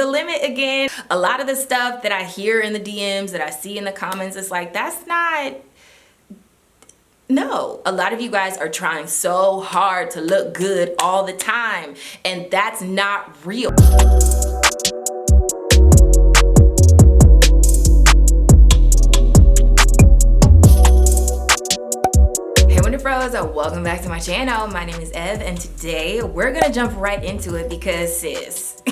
the limit again. A lot of the stuff that I hear in the DMs, that I see in the comments, it's like, that's not... No, a lot of you guys are trying so hard to look good all the time, and that's not real. Wonderfros, welcome back to my channel. My name is Ev, and today we're gonna jump right into it because sis,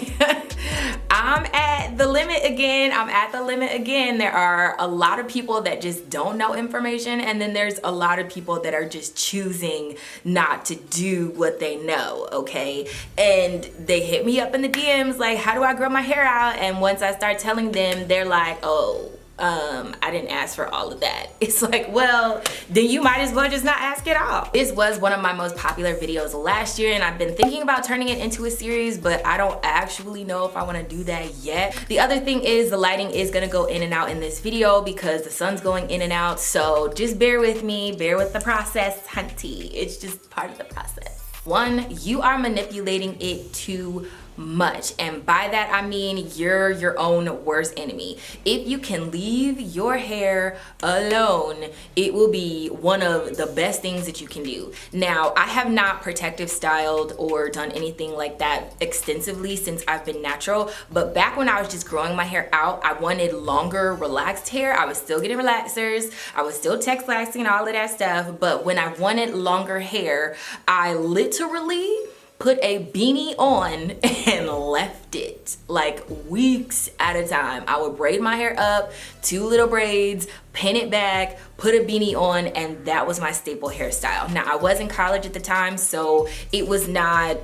I'm at the limit again. There are a lot of people that just don't know information, and then there's a lot of people that are just choosing not to do what they know, okay? And they hit me up in the DMs like, how do I grow my hair out? And once I start telling them, they're like, oh, I didn't ask for all of that. It's like, well, then you might as well just not ask at all. This was one of my most popular videos last year, and I've been thinking about turning it into a series, but I don't actually know if I want to do that yet. The other thing is the lighting is going to go in and out in this video because the sun's going in and out, so just bear with me, bear with the process, hunty. It's just part of the process. One, you are manipulating it too much, and by that I mean you're your own worst enemy. If you can leave your hair alone, it will be one of the best things that you can do. Now, I have not protective styled or done anything like that extensively since I've been natural, but back when I was just growing my hair out, I wanted longer, relaxed hair. I was still getting relaxers, I was still texlaxing and all of that stuff, but when I wanted longer hair, I literally put a beanie on and left it like weeks at a time. I would braid my hair up, 2 little braids, pin it back, put a beanie on, and that was my staple hairstyle. Now, I was in college at the time, so it was not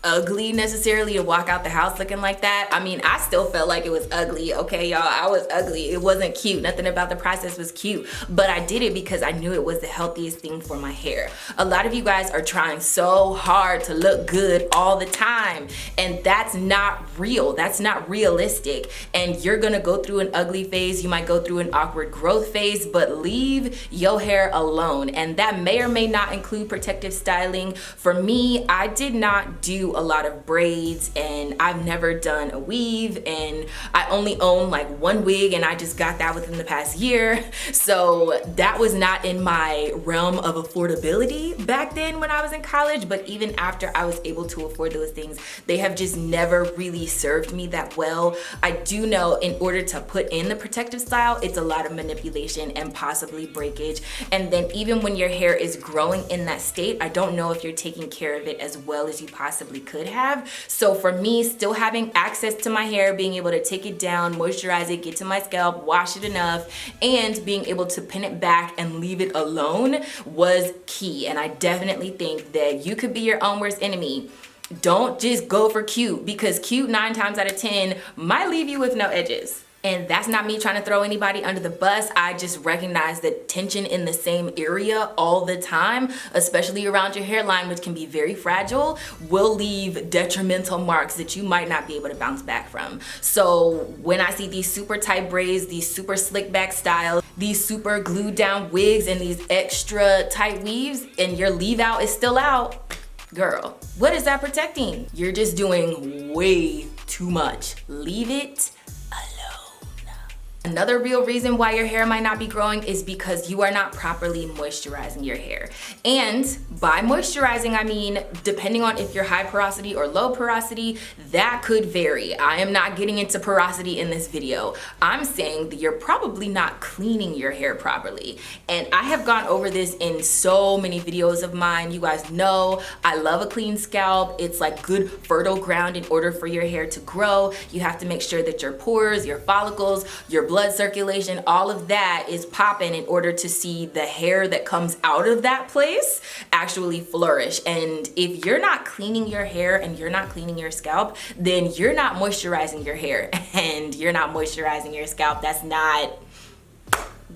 ugly necessarily to walk out the house looking like that. I mean, I still felt like it was ugly, okay, y'all? I was ugly. It wasn't cute. Nothing about the process was cute, but I did it because I knew it was the healthiest thing for my hair. A lot of you guys are trying so hard to look good all the time, and that's not real. That's not realistic, and you're gonna go through an ugly phase. You might go through an awkward growth phase, but leave your hair alone, and that may or may not include protective styling. For me, I did not do a lot of braids, and I've never done a weave, and I only own like 1 wig, and I just got that within the past year, so that was not in my realm of affordability back then when I was in college. But even after I was able to afford those things, they have just never really served me that well. I do know in order to put in the protective style, it's a lot of manipulation and possibly breakage, and then even when your hair is growing in that state, I don't know if you're taking care of it as well as you possibly could have. So for me, still having access to my hair, being able to take it down, moisturize it, get to my scalp, wash it enough, and being able to pin it back and leave it alone was key. And I definitely think that you could be your own worst enemy. Don't just go for cute, because cute 9 times out of 10 might leave you with no edges. And that's not me trying to throw anybody under the bus. I just recognize that tension in the same area all the time, especially around your hairline, which can be very fragile, will leave detrimental marks that you might not be able to bounce back from. So when I see these super tight braids, these super slick back styles, these super glued down wigs, and these extra tight weaves, and your leave out is still out, girl, what is that protecting? You're just doing way too much. Leave it alone. Another real reason why your hair might not be growing is because you are not properly moisturizing your hair. And by moisturizing, I mean, depending on if you're high porosity or low porosity, that could vary. I am not getting into porosity in this video. I'm saying that you're probably not cleaning your hair properly. And I have gone over this in so many videos of mine. You guys know I love a clean scalp. It's like good fertile ground in order for your hair to grow. You have to make sure that your pores, your follicles, your blood circulation, all of that is popping in order to see the hair that comes out of that place actually flourish. And if you're not cleaning your hair and you're not cleaning your scalp, then you're not moisturizing your hair, and you're not moisturizing your scalp. That's not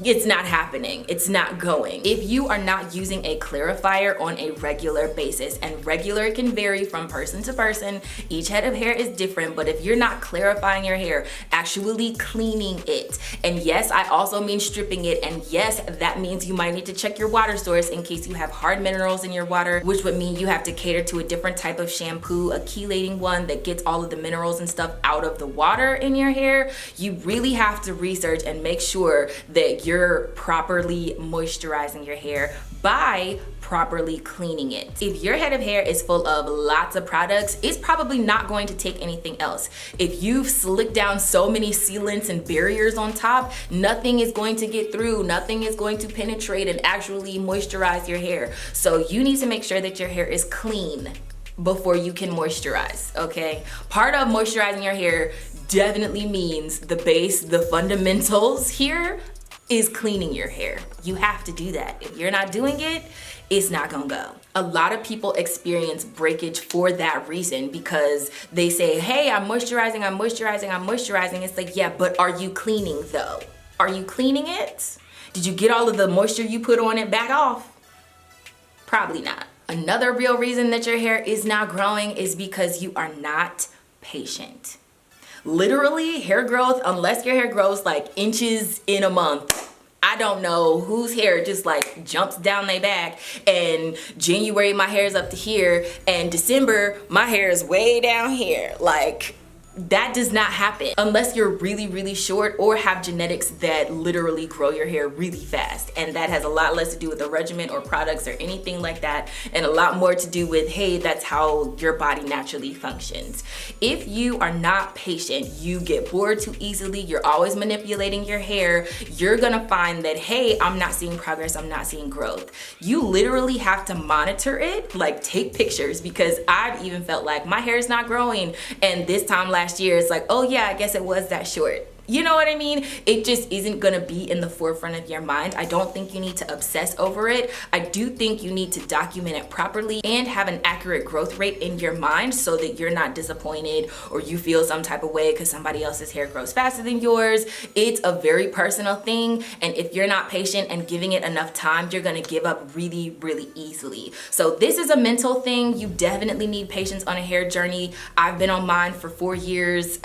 it's not happening. It's not going. If you are not using a clarifier on a regular basis, and regular can vary from person to person, each head of hair is different, but if you're not clarifying your hair, actually cleaning it, and yes, I also mean stripping it, and yes, that means you might need to check your water source in case you have hard minerals in your water, which would mean you have to cater to a different type of shampoo, a chelating one that gets all of the minerals and stuff out of the water in your hair. You really have to research and make sure that you're properly moisturizing your hair by properly cleaning it. If your head of hair is full of lots of products, it's probably not going to take anything else. If you've slicked down so many sealants and barriers on top, nothing is going to get through, nothing is going to penetrate and actually moisturize your hair. So you need to make sure that your hair is clean before you can moisturize, okay? Part of moisturizing your hair definitely means the base, the fundamentals here is cleaning your hair. You have to do that. If you're not doing it, it's not gonna go. A lot of people experience breakage for that reason, because they say, hey, I'm moisturizing, I'm moisturizing, I'm moisturizing. It's like, yeah, but are you cleaning though? Are you cleaning it? Did you get all of the moisture you put on it back off? Probably not. Another real reason that your hair is not growing is because you are not patient. Literally, hair growth, unless your hair grows like inches in a month, I don't know whose hair just like jumps down their back, and January my hair is up to here and December my hair is way down here. Like, that does not happen unless you're really short or have genetics that literally grow your hair really fast, and that has a lot less to do with the regimen or products or anything like that, and a lot more to do with, hey, that's how your body naturally functions. If you are not patient, you get bored too easily, you're always manipulating your hair, you're gonna find that, hey, I'm not seeing progress, I'm not seeing growth. You literally have to monitor it, like take pictures, because I've even felt like my hair is not growing, and this time last year it's like, oh yeah, I guess it was that short. You know what I mean? It just isn't gonna be in the forefront of your mind. I don't think you need to obsess over it. I do think you need to document it properly and have an accurate growth rate in your mind so that you're not disappointed or you feel some type of way because somebody else's hair grows faster than yours. It's a very personal thing, and if you're not patient and giving it enough time, you're gonna give up really easily. So this is a mental thing. You definitely need patience on a hair journey. I've been on mine for 4 years.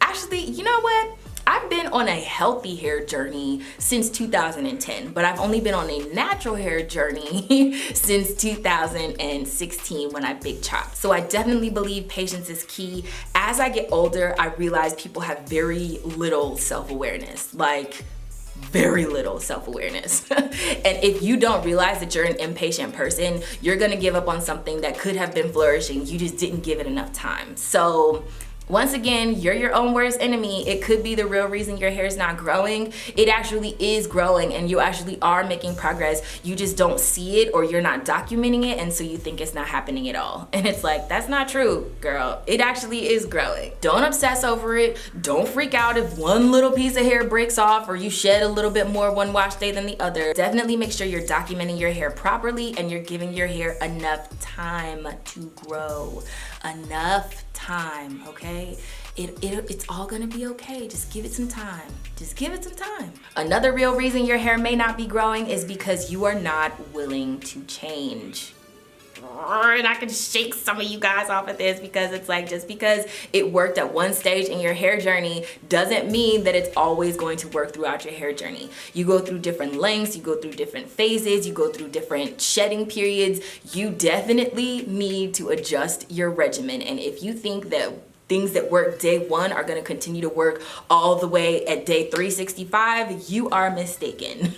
Actually, you know what? I've been on a healthy hair journey since 2010, but I've only been on a natural hair journey since 2016 when I big chopped. So I definitely believe patience is key. As I get older, I realize people have very little self-awareness, like very little self-awareness. And if you don't realize that you're an impatient person, you're gonna give up on something that could have been flourishing. You just didn't give it enough time. So once again, you're your own worst enemy. It could be the real reason your hair is not growing. It actually is growing, and you actually are making progress. You just don't see it, or you're not documenting it, and so you think it's not happening at all. And it's like, that's not true, girl. It actually is growing. Don't obsess over it. Don't freak out if one little piece of hair breaks off or you shed a little bit more one wash day than the other. Definitely make sure you're documenting your hair properly and you're giving your hair enough time to grow. Enough time, okay? It's all gonna be okay. Just give it some time. Just give it some time. Another real reason your hair may not be growing is because you are not willing to change. And I can shake some of you guys off of this, because it's like, just because it worked at one stage in your hair journey doesn't mean that it's always going to work throughout your hair journey. You go through different lengths, you go through different phases, you go through different shedding periods. You definitely need to adjust your regimen. And if you think that things that work day 1 are going to continue to work all the way at day 365, you are mistaken.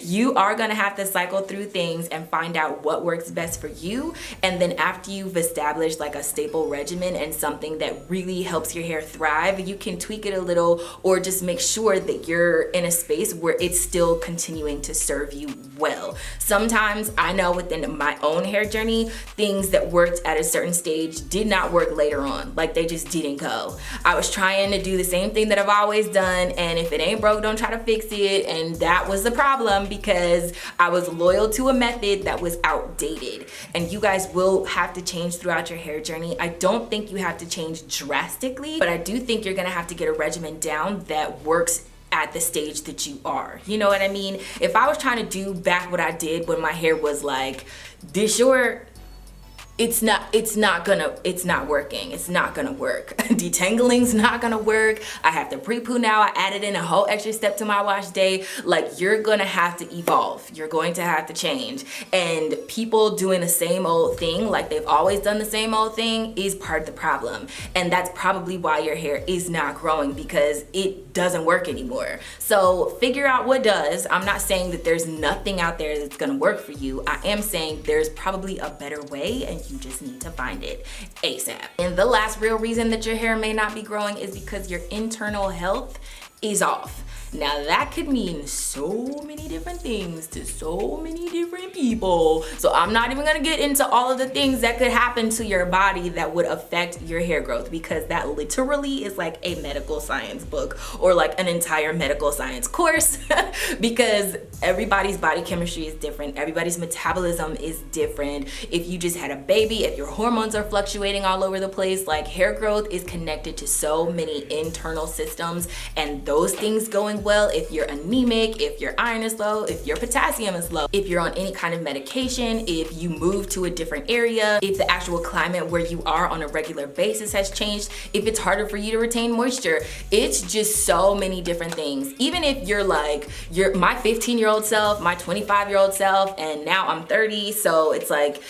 You are going to have to cycle through things and find out what works best for you. And then after you've established like a staple regimen and something that really helps your hair thrive, you can tweak it a little, or just make sure that you're in a space where it's still continuing to serve you well. Sometimes I know within my own hair journey, things that worked at a certain stage did not work later on. Like, they just didn't go. I was trying to do the same thing that I've always done, and if it ain't broke, don't try to fix it. And that was the problem, because I was loyal to a method that was outdated. And you guys will have to change throughout your hair journey. I don't think you have to change drastically, but I do think you're gonna have to get a regimen down that works at the stage that you are. You know what I mean? If I was trying to do back what I did when my hair was like this short, it's not working. It's not gonna work. Detangling's not gonna work. I have to pre-poo now. I added in a whole extra step to my wash day. Like, you're gonna have to evolve. You're going to have to change. And people doing the same old thing, like they've always done the same old thing, is part of the problem. And that's probably why your hair is not growing, because it doesn't work anymore. So figure out what does. I'm not saying that there's nothing out there that's gonna work for you. I am saying there's probably a better way, and you just need to find it ASAP. And the last real reason that your hair may not be growing is because your internal health is off. Now that could mean so many different things to so many different people. So I'm not even gonna get into all of the things that could happen to your body that would affect your hair growth, because that literally is like a medical science book or like an entire medical science course because everybody's body chemistry is different. Everybody's metabolism is different. If you just had a baby, if your hormones are fluctuating all over the place, like hair growth is connected to so many internal systems, and those things going well, if you're anemic, if your iron is low, if your potassium is low, if you're on any kind of medication, if you move to a different area, if the actual climate where you are on a regular basis has changed, if it's harder for you to retain moisture, it's just so many different things. Even if you're like, you're my 15-year-old self, my 25-year-old self, and now I'm 30, so it's like,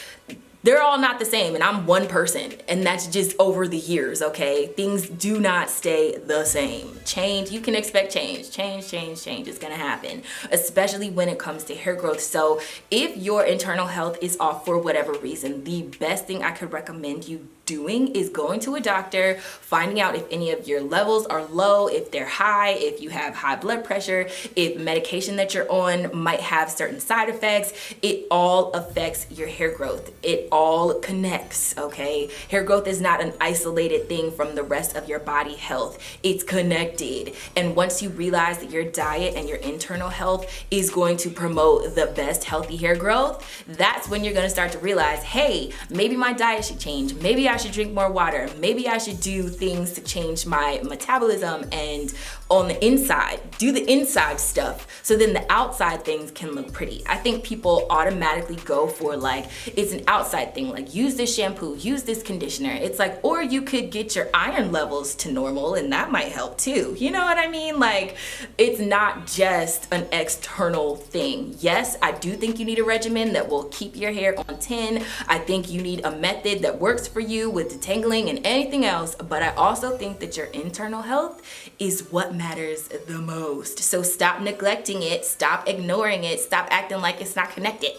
they're all not the same, and I'm one person, and that's just over the years, okay? Things do not stay the same. Change, you can expect change. Change is gonna happen, especially when it comes to hair growth. So if your internal health is off for whatever reason, the best thing I could recommend you doing is going to a doctor, finding out if any of your levels are low, if they're high, if you have high blood pressure, if medication that you're on might have certain side effects. It all affects your hair growth. It all connects, okay? Hair growth is not an isolated thing from the rest of your body health. It's connected. And once you realize that your diet and your internal health is going to promote the best healthy hair growth, that's when you're gonna start to realize, hey, maybe my diet should change. Maybe I should drink more water. Maybe I should do things to change my metabolism, and on the inside, do the inside stuff so then the outside things can look pretty. I think people automatically go for like, it's an outside thing, like use this shampoo, use this conditioner. It's like, or you could get your iron levels to normal and that might help too. You know what I mean? Like, it's not just an external thing. Yes, I do think you need a regimen that will keep your hair on 10. I think you need a method that works for you with detangling and anything else, but I also think that your internal health is what matters the most. So stop neglecting it, stop ignoring it, stop acting like it's not connected.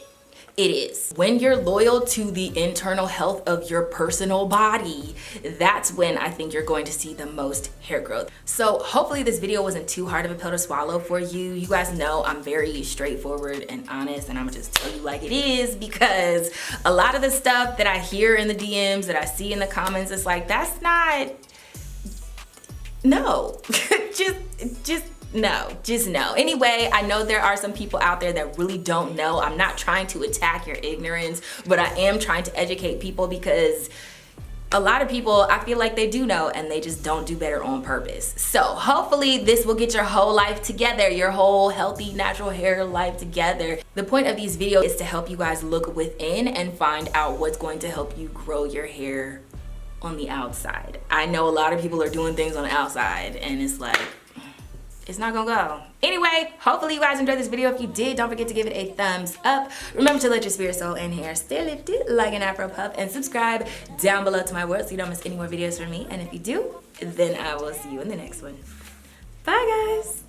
It is. When you're loyal to the internal health of your personal body, that's when I think you're going to see the most hair growth. So hopefully this video wasn't too hard of a pill to swallow for you. You guys know I'm very straightforward and honest, and I'm gonna just tell you like it is, because a lot of the stuff that I hear in the DMs, that I see in the comments, it's like, that's not, no, just no. Anyway, I know there are some people out there that really don't know. I'm not trying to attack your ignorance, but I am trying to educate people, because a lot of people, I feel like they do know and they just don't do better on purpose. So hopefully this will get your whole life together, your whole healthy natural hair life together. The point of these videos is to help you guys look within and find out what's going to help you grow your hair on the outside. I know a lot of people are doing things on the outside and it's like, it's not gonna go. Anyway, hopefully you guys enjoyed this video. If you did, don't forget to give it a thumbs up. Remember to let your spirit, soul, and hair stay lifted like an Afro puff, and subscribe down below to my world so you don't miss any more videos from me. And if you do, then I will see you in the next one. Bye guys.